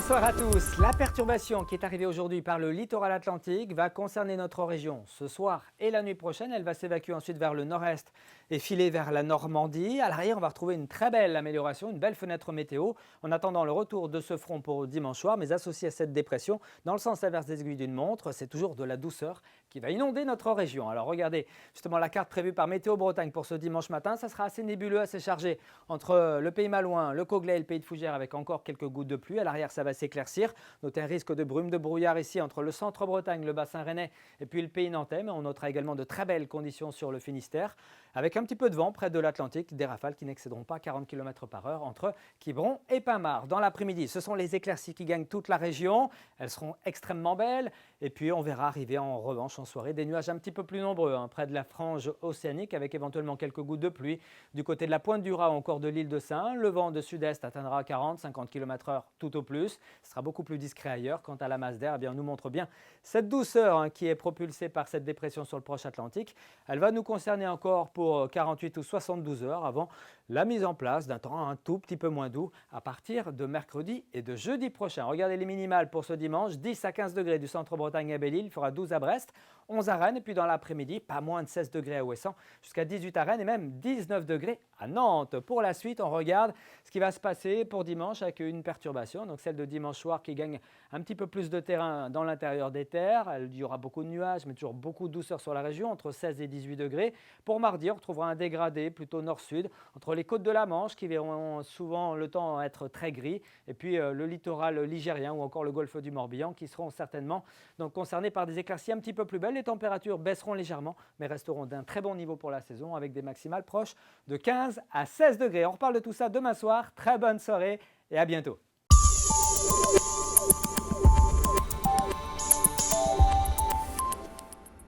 Bonsoir à tous. La perturbation qui est arrivée aujourd'hui par le littoral atlantique va concerner notre région ce soir et la nuit prochaine. Elle va s'évacuer ensuite vers le nord-est et filer vers la Normandie. À l'arrière, on va retrouver une très belle amélioration, une belle fenêtre météo en attendant le retour de ce front pour dimanche soir. Mais associé à cette dépression, dans le sens inverse des aiguilles d'une montre, c'est toujours de la douceur qui va inonder notre région. Alors regardez justement la carte prévue par Météo Bretagne pour ce dimanche matin. Ça sera assez nébuleux, assez chargé entre le Pays Malouin, le Coglay et le Pays de Fougères avec encore quelques gouttes de pluie. À l'arrière, ça va s'éclaircir. Notez un risque de brume de brouillard ici entre le centre Bretagne, le bassin rennais et puis le Pays nantais. Mais on notera également de très belles conditions sur le Finistère avec un petit peu de vent près de l'Atlantique, des rafales qui n'excéderont pas 40 km/h entre Quiberon et Pinmar. Dans l'après-midi, ce sont les éclaircies qui gagnent toute la région. Elles seront extrêmement belles et puis on verra arriver en revanche en soirée des nuages un petit peu plus nombreux près de la frange océanique avec éventuellement quelques gouttes de pluie du côté de la Pointe du Raz ou encore de l'île de Sein. Le vent de sud-est atteindra 40-50 km/h tout au plus. Ce sera beaucoup plus discret ailleurs. Quant à la masse d'air, on nous montre bien cette douceur qui est propulsée par cette dépression sur le proche Atlantique. Elle va nous concerner encore pour 48 ou 72 heures avant la mise en place d'un temps un tout petit peu moins doux à partir de mercredi et de jeudi prochain. Regardez les minimales pour ce dimanche, 10 à 15 degrés du centre Bretagne à Belle-Île, il fera 12 à Brest, 11 à Rennes et puis dans l'après-midi, pas moins de 16 degrés à Ouessant, jusqu'à 18 à Rennes et même 19 degrés à Nantes. Pour la suite, on regarde ce qui va se passer pour dimanche avec une perturbation, donc celle de dimanche soir qui gagne un petit peu plus de terrain dans l'intérieur des terres. Il y aura beaucoup de nuages, mais toujours beaucoup de douceur sur la région, entre 16 et 18 degrés. Pour mardi, on retrouvera un dégradé plutôt nord-sud entre les côtes de la Manche qui verront souvent le temps être très gris et puis le littoral ligérien ou encore le golfe du Morbihan qui seront certainement donc concernés par des éclaircies un petit peu plus belles. Les températures baisseront légèrement mais resteront d'un très bon niveau pour la saison avec des maximales proches de 15 à 16 degrés. On reparle de tout ça demain soir. Très bonne soirée et à bientôt.